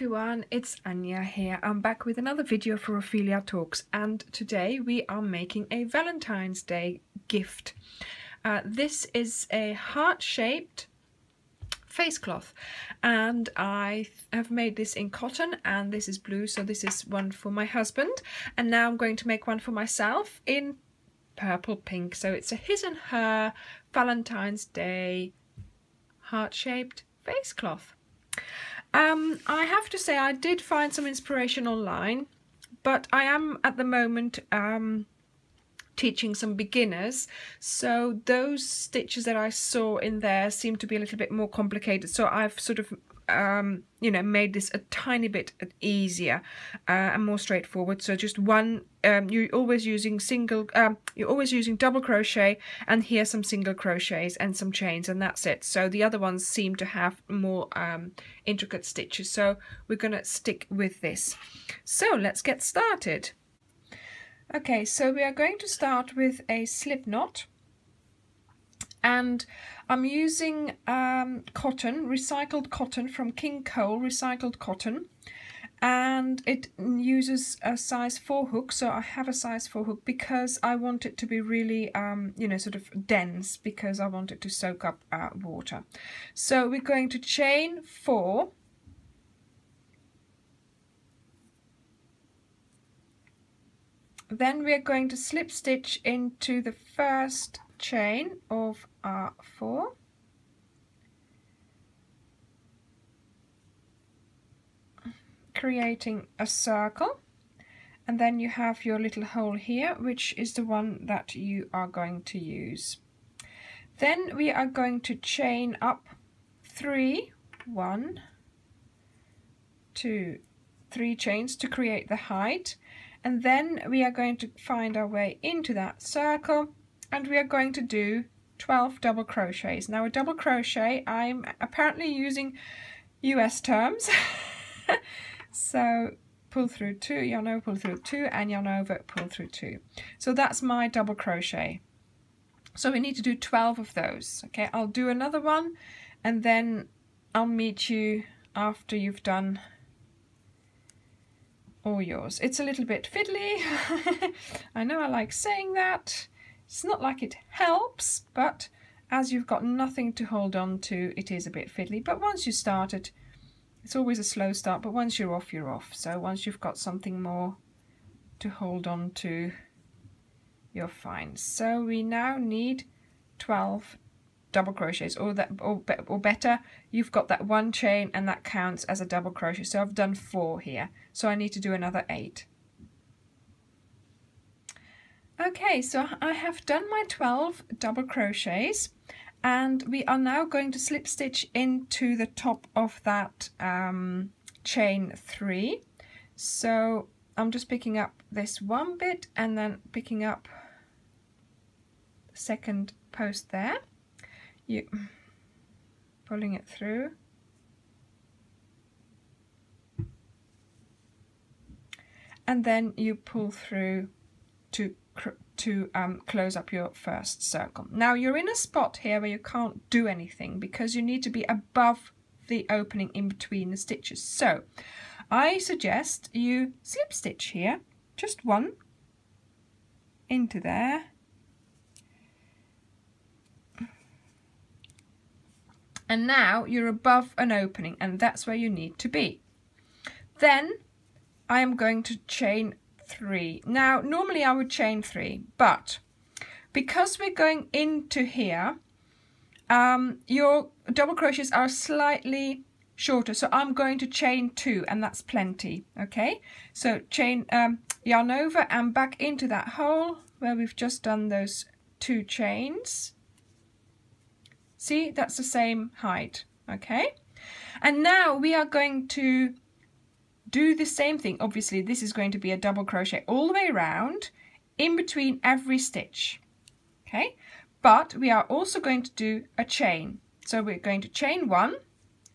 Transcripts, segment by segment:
everyone, it's Anya here. I'm back with another video for Ophelia Talks, and today we are making a Valentine's Day gift. This is a heart-shaped face cloth, and I have made this in cotton, and this is blue, so this is one for my husband, and now I'm going to make one for myself in purple pink. So it's a his and her Valentine's Day heart-shaped face cloth. I have to say I did find some inspiration online, but I am at the moment teaching some beginners, so those stitches that I saw in there seem to be a little bit more complicated, so I've sort of made this a tiny bit easier and more straightforward. So just one, you're always using double crochet, and here some single crochets and some chains, and that's it. So the other ones seem to have more intricate stitches, so we're gonna stick with this. So let's get started. Okay, so we are going to start with a slip knot, and I'm using cotton, recycled cotton from King Cole recycled cotton, and it uses a size 4 hook. So I have a size 4 hook because I want it to be really sort of dense, because I want it to soak up water. So we're going to chain 4, then we're going to slip stitch into the first chain of our 4, creating a circle, and then you have your little hole here, which is the one that you are going to use. Then we are going to chain up 3, 1, 2, 3 chains to create the height, and then we are going to find our way into that circle, and we are going to do 12 double crochets. Now a double crochet, I'm apparently using US terms. So pull through 2, yarn over, pull through 2, and yarn over, pull through 2. So that's my double crochet. So we need to do 12 of those. Okay, I'll do another one, and then I'll meet you after you've done all yours. It's a little bit fiddly. I know I like saying that. It's not like it helps, but as you've got nothing to hold on to, it is a bit fiddly. But once you start it, it's always a slow start, but once you're off, you're off. So once you've got something more to hold on to, you're fine. So we now need 12 double crochets, or better, you've got that 1 chain and that counts as a double crochet. So I've done 4 here, so I need to do another 8. Okay, so I have done my 12 double crochets, and we are now going to slip stitch into the top of that chain 3. So I'm just picking up this one bit and then picking up the second post there, you pulling it through, and then you pull through to close up your first circle. Now you're in a spot here where you can't do anything because you need to be above the opening in between the stitches. So I suggest you slip stitch here, just 1 into there, and now you're above an opening, and that's where you need to be. Then I am going to chain 3. Now normally I would chain 3, but because we're going into here, your double crochets are slightly shorter, so I'm going to chain 2, and that's plenty. Okay, so chain yarn over and back into that hole where we've just done those 2 chains. See, that's the same height. Okay, and now we are going to do the same thing. Obviously this is going to be a double crochet all the way around in between every stitch. Okay, but we are also going to do a chain. So we're going to chain 1,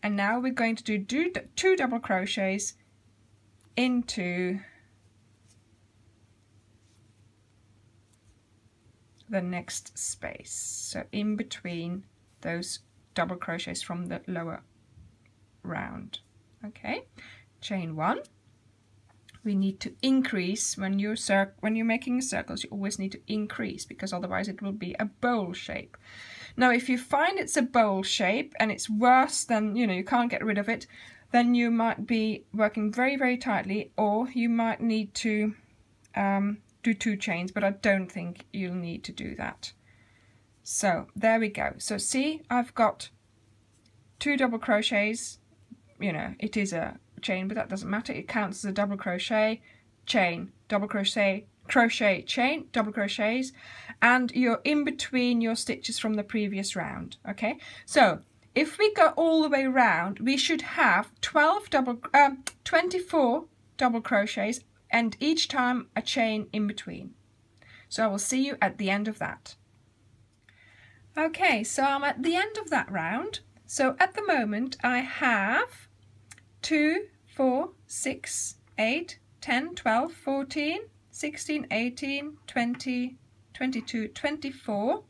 and now we're going to do 2 double crochets into the next space, so in between those double crochets from the lower round. Okay, chain 1. We need to increase when you're making circles. You always need to increase, because otherwise it will be a bowl shape. Now, if you find it's a bowl shape and it's worse than, you know, you can't get rid of it, then you might be working very, very tightly, or you might need to do 2 chains, but I don't think you'll need to do that. So there we go. So see, I've got 2 double crochets. You know, it is a chain, but that doesn't matter. It counts as a double crochet, chain, double crochet, crochet, chain, double crochets, and you're in between your stitches from the previous round. Okay, so if we go all the way around, we should have 24 double crochets, and each time a chain in between. So I will see you at the end of that. Okay, so I'm at the end of that round. So at the moment I have 2, 4, 6, 8, 10, 12, 14, 16, 18, 20, 22, 24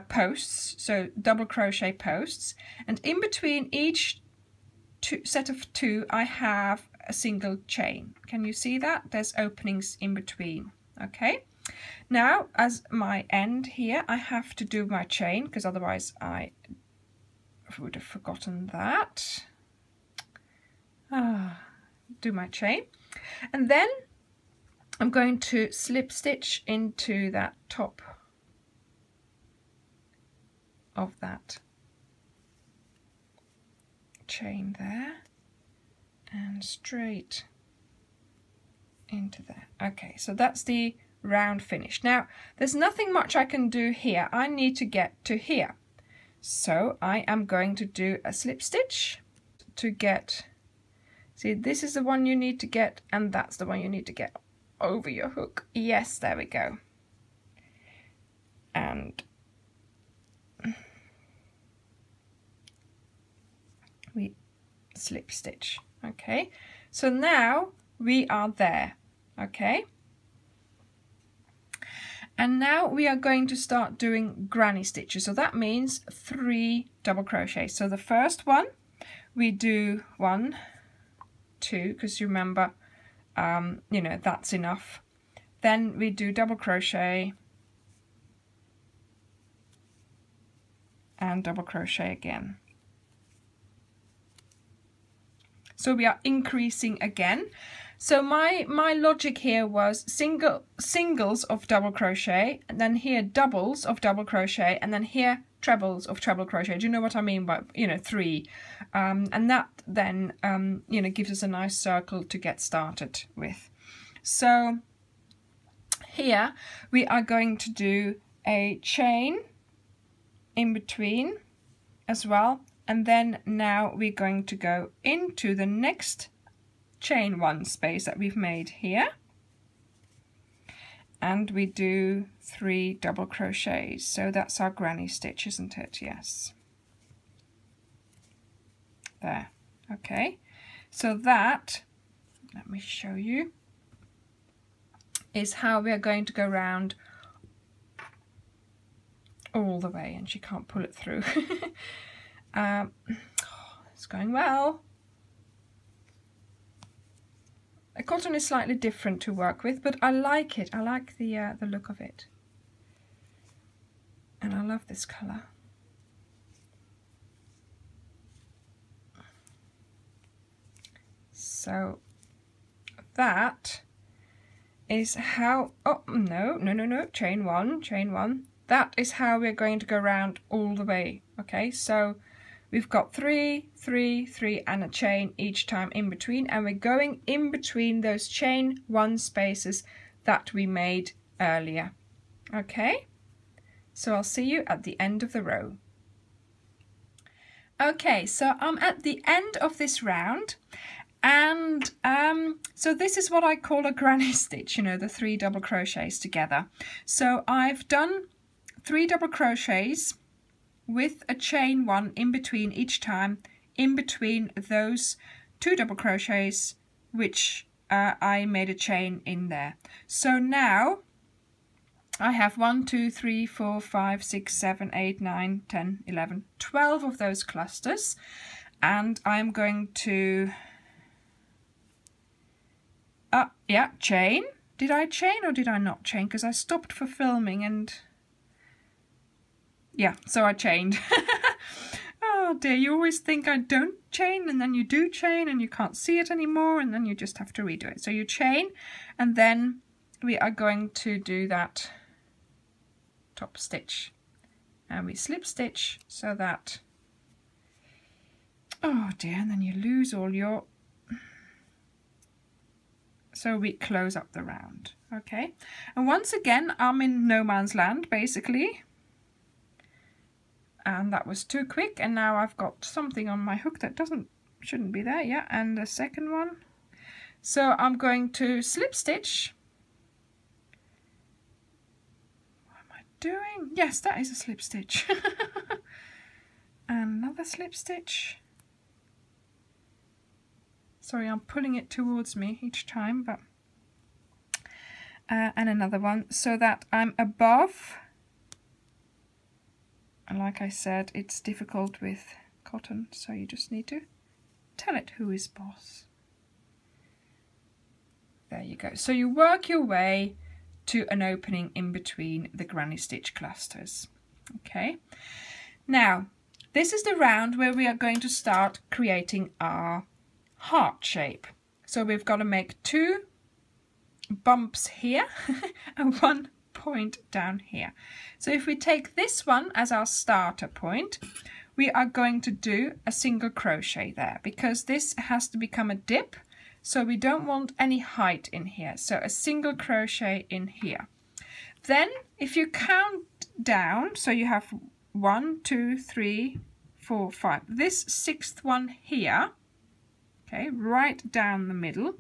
posts, so double crochet posts, and in between each set of 2 I have a single chain. Can you see that? There's openings in between. Okay, now as my end here I have to do my chain, because otherwise I would have forgotten that. Do my chain, and then I'm going to slip stitch into that top of that chain there and straight into there. Okay, so that's the round finish. Now there's nothing much I can do here. I need to get to here, so I am going to do a slip stitch to get, see, this is the one you need to get, and that's the one you need to get over your hook. Yes, there we go. And we slip stitch. Okay, so now we are there. Okay, and now we are going to start doing granny stitches. So that means 3 double crochets. So the first one we do 1, 2, because you remember, you know, that's enough. Then we do double crochet and double crochet again. So we are increasing again. So my logic here was singles of double crochet, and then here doubles of double crochet, and then here trebles of treble crochet. Do you know what I mean by, you know, 3? And that then, you know, gives us a nice circle to get started with. So here we are going to do a chain in between as well, and then now we're going to go into the next chain 1 space that we've made here, and we do 3 double crochets. So that's our granny stitch, isn't it? Yes, there. Okay, so that, let me show you, is how we are going to go round all the way, and she can't pull it through. It's going well. The cotton is slightly different to work with, but I like it. I like the look of it, and I love this colour. So that is how, oh no, chain 1. That is how we're going to go around all the way. Okay, so we've got 3, 3, 3 and a chain each time in between, and we're going in between those chain 1 spaces that we made earlier. Okay, so I'll see you at the end of the row. Okay, so I'm at the end of this round, and so this is what I call a granny stitch, you know, the 3 double crochets together. So I've done 3 double crochets with a chain 1 in between each time, in between those 2 double crochets which I made a chain in there. So now I have 1, 2, 3, 4, 5, 6, 7, 8, 9, 10, 11, 12 of those clusters, and I'm going to Yeah, chain. Did I chain or did I not chain? Because I stopped for filming and yeah, so I chained. Oh dear, you always think I don't chain and then you do chain and you can't see it anymore and then you just have to redo it. So you chain and then we are going to do that top stitch and we slip stitch so that, oh dear, and then you lose all your, so we close up the round. Okay, and once again I'm in no man's land basically, and that was too quick, and now I've got something on my hook that shouldn't be there. Yeah, and the second one, so I'm going to slip stitch. What am I doing? Yes, that is a slip stitch. Another slip stitch. Sorry, I'm pulling it towards me each time, but and another one so that I'm above. And like I said, it's difficult with cotton, so you just need to tell it who is boss. There you go. So you work your way to an opening in between the granny stitch clusters. Okay. Now, this is the round where we are going to start creating our heart shape. So we've got to make 2 bumps here and 1 point down here. So if we take this one as our starter point, we are going to do a single crochet there because this has to become a dip, so we don't want any height in here. So a single crochet in here. Then if you count down, so you have 1, 2, 3, 4, 5, this 6th one here, okay, right down the middle,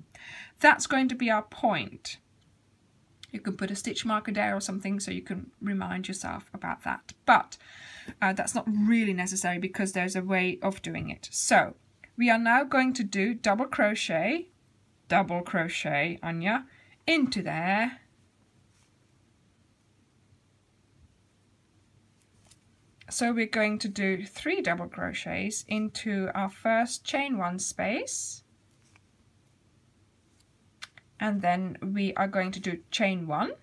that's going to be our point. You can put a stitch marker there or something so you can remind yourself about that. But that's not really necessary because there's a way of doing it. So we are now going to do double crochet, Anya, into there. So we're going to do 3 double crochets into our first chain 1 space. And then we are going to do chain 1,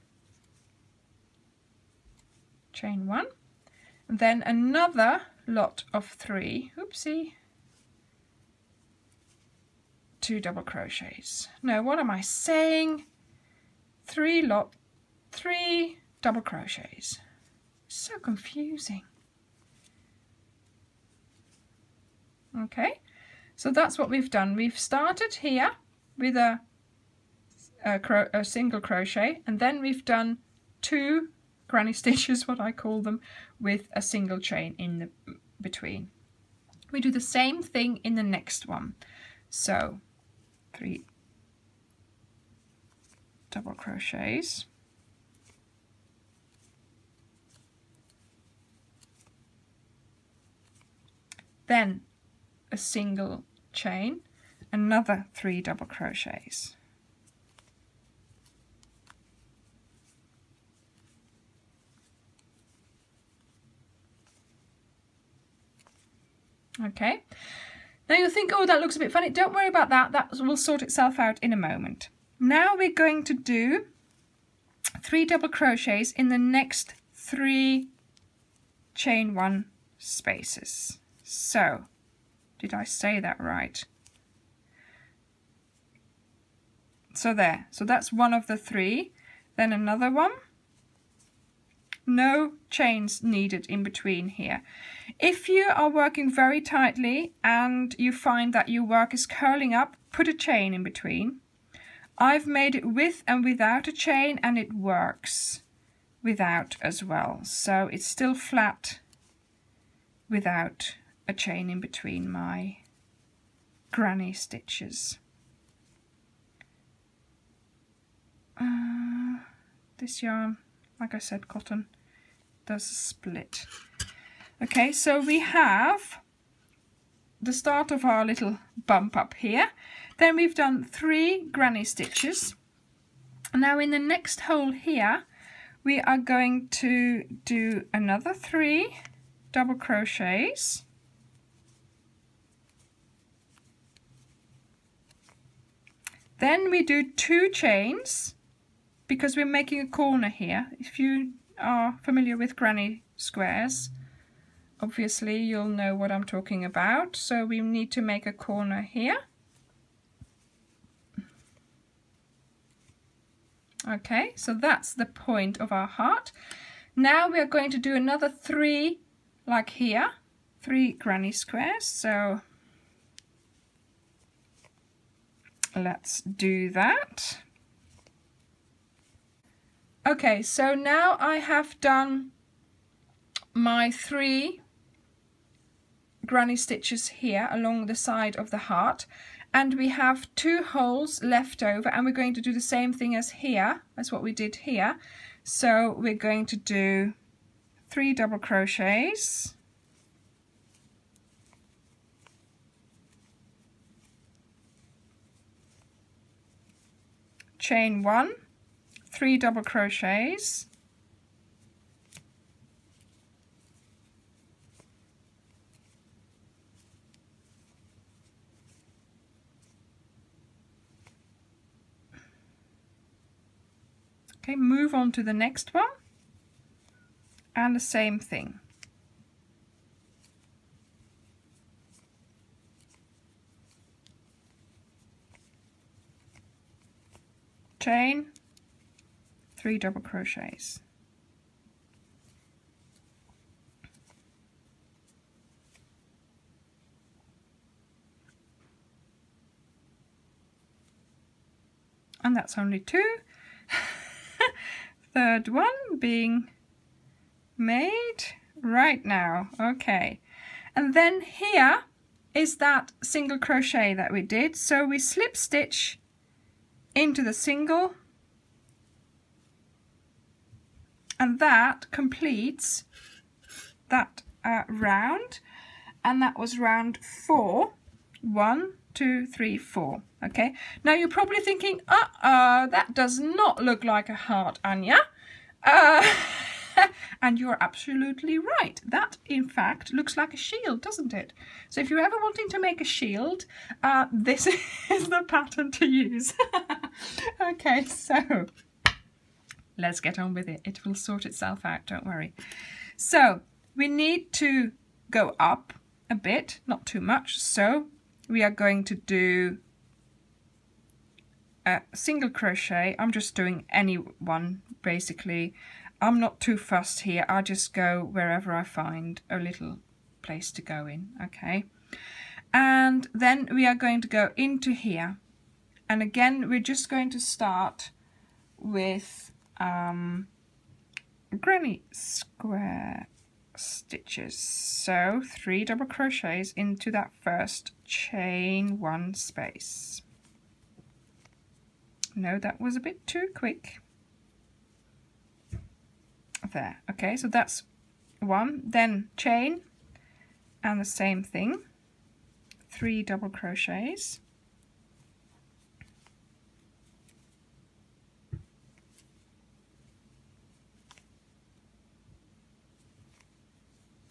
and then another lot of 3, oopsie, 2 double crochets. No, what am I saying? 3 double crochets. So confusing. Okay, so that's what we've done. We've started here with a single crochet, and then we've done 2 granny stitches, what I call them, with a single chain in the between. We do the same thing in the next one. So 3 double crochets, then a single chain, another 3 double crochets. Okay, now you'll think, oh, that looks a bit funny. Don't worry about that, that will sort itself out in a moment. Now we're going to do 3 double crochets in the next 3 chain 1 spaces. So, did I say that right? So there, so that's one of the 3, then another one. No chains needed in between here. If you are working very tightly and you find that your work is curling up, put a chain in between. I've made it with and without a chain and it works without as well. So it's still flat without a chain in between my granny stitches. This yarn, like I said, cotton does split. Okay, so we have the start of our little bump up here. Then we've done 3 granny stitches. Now in the next hole here, we are going to do another 3 double crochets. Then we do 2 chains because we're making a corner here. If you are familiar with granny squares, obviously you'll know what I'm talking about. So we need to make a corner here. Okay, so that's the point of our heart. Now we are going to do another 3 like here, 3 granny squares. So let's do that. Okay, so now I have done my 3 granny stitches here along the side of the heart, and we have 2 holes left over, and we're going to do the same thing as here, as what we did here. So we're going to do 3 double crochets, chain 1, 3 double crochets, okay, move on to the next one and the same thing. Chain, 3 double crochets. And that's only 2. Third one being made right now. Okay, and then here is that single crochet that we did. So we slip stitch into the single, and that completes that round, and that was round 4. 1, 2, 3, 4. Okay, now you're probably thinking, that does not look like a heart, Anya. And you're absolutely right. That, in fact, looks like a shield, doesn't it? So if you're ever wanting to make a shield, this is the pattern to use. Okay, so let's get on with it. It will sort itself out, don't worry. So we need to go up a bit, not too much. So we are going to do a single crochet. I'm just doing any one, basically. I'm not too fussed here. I just go wherever I find a little place to go in, okay? And then we are going to go into here. And again, we're just going to start with granny square stitches. So 3 double crochets into that first chain 1 space. No, that was a bit too quick. There, okay, so that's 1, then chain, and the same thing, 3 double crochets,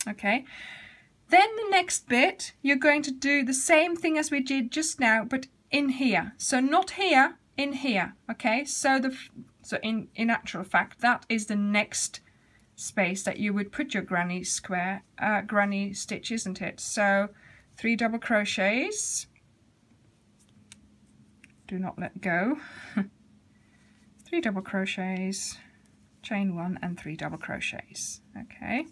okay. Then the next bit, you're going to do the same thing as we did just now, but in here. So not here, in here, okay. So in actual fact, that is the next space that you would put your granny square, granny stitch, isn't it? So 3 double crochets, do not let go, 3 double crochets, chain 1 and 3 double crochets, okay.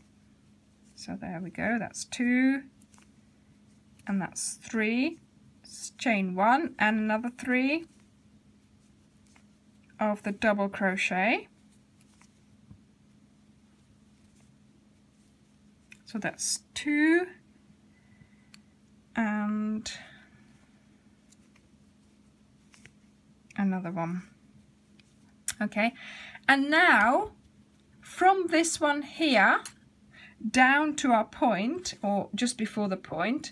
So there we go, that's 2, and that's 3, chain 1 and another 3 of the double crochet. So that's 2 and another one. Okay, and now from this one here down to our point, or just before the point,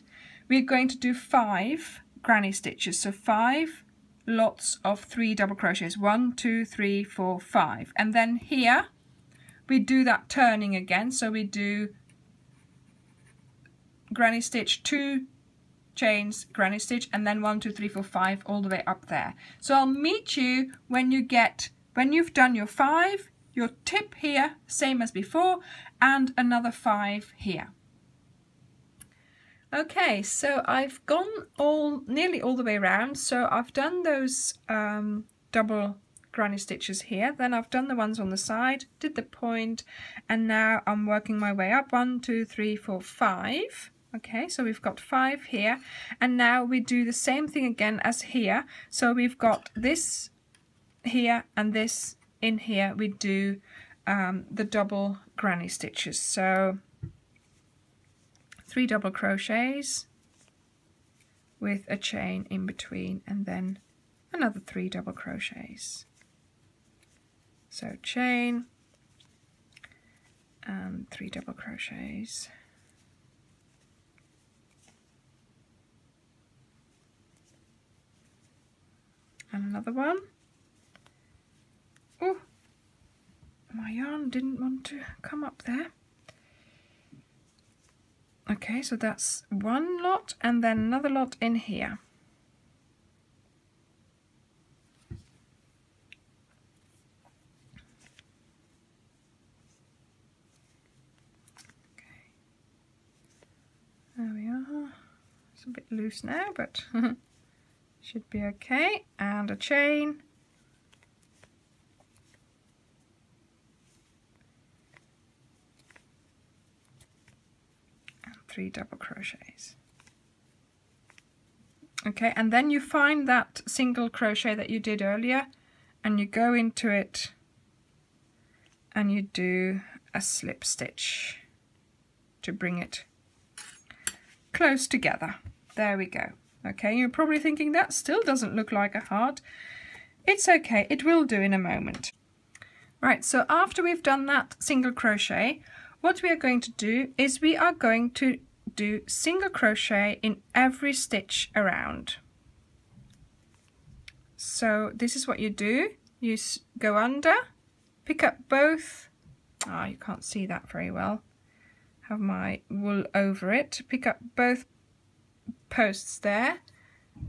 we're going to do 5 granny stitches. So 5 lots of 3 double crochets, 1, 2, 3, 4, 5, and then here we do that turning again. So we do granny stitch 2 chains, granny stitch, and then 1, 2, 3, 4, 5 all the way up there. So I'll meet you when you've done your 5, your tip here, same as before, and another 5 here. Okay, so I've gone nearly all the way around. So I've done those double granny stitches here, then I've done the ones on the side, did the point, and now I'm working my way up. 1, 2, 3, 4, 5. Okay, so we've got 5 here, and now we do the same thing again as here. So we've got this here and this in here. We do the double granny stitches. So 3 double crochets with a chain in between, and then another 3 double crochets. So chain and 3 double crochets. And another one. Oh, my yarn didn't want to come up there. Okay, so that's one lot, and then another lot in here. Okay. There we are. It's a bit loose now, but should be okay. And a chain. And 3 double crochets. Okay, and then you find that single crochet that you did earlier, and you go into it and you do a slip stitch to bring it close together. There we go. Okay, you're probably thinking that still doesn't look like a heart. It's okay, it will do in a moment. Right, so after we've done that single crochet, what we are going to do is we are going to do single crochet in every stitch around. So this is what you do. You go under, pick up both, you can't see that very well, have my wool over it, pick up both posts there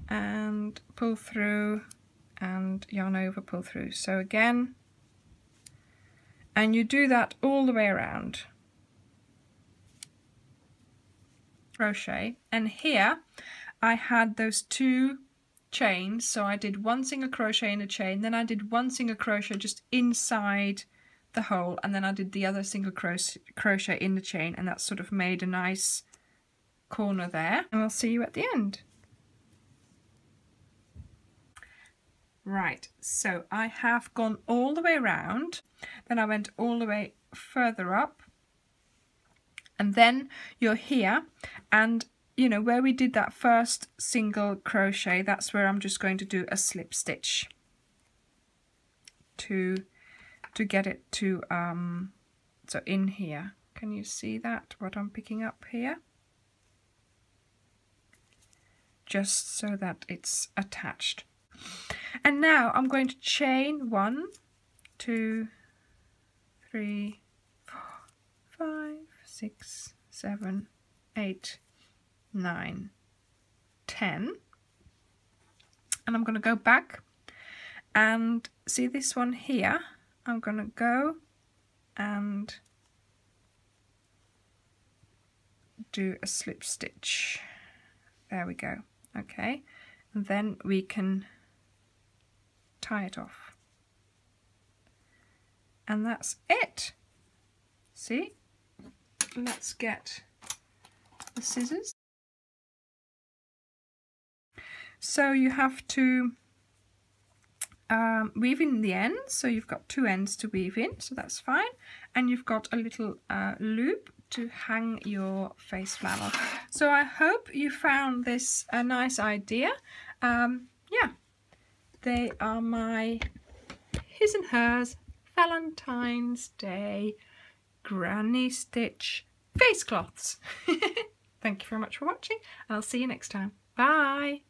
and pull through and yarn over, pull through. So again, and you do that all the way around. Crochet, and here I had those 2 chains, so I did 1 single crochet in a chain, then I did 1 single crochet just inside the hole, and then I did the other single crochet in the chain, and that sort of made a nice corner there, and I'll see you at the end. Right, so I have gone all the way around, then I went all the way further up, and then you're here, and you know where we did that first single crochet, that's where I'm just going to do a slip stitch to get it to so in here. Can you see that, what I'm picking up here? Just so that it's attached. And now I'm going to chain 1, 2, 3, 4, 5, 6, 7, 8, 9, 10, and I'm going to go back and see this one here. I'm going to go and do a slip stitch. There we go. Okay, and then we can tie it off, and that's it. See? Let's get the scissors. So you have to weave in the ends, so you've got 2 ends to weave in, so that's fine, and you've got a little loop to hang your face flannel. So I hope you found this a nice idea. Yeah, they are my his and hers Valentine's Day granny stitch face cloths. Thank you very much for watching, and I'll see you next time. Bye!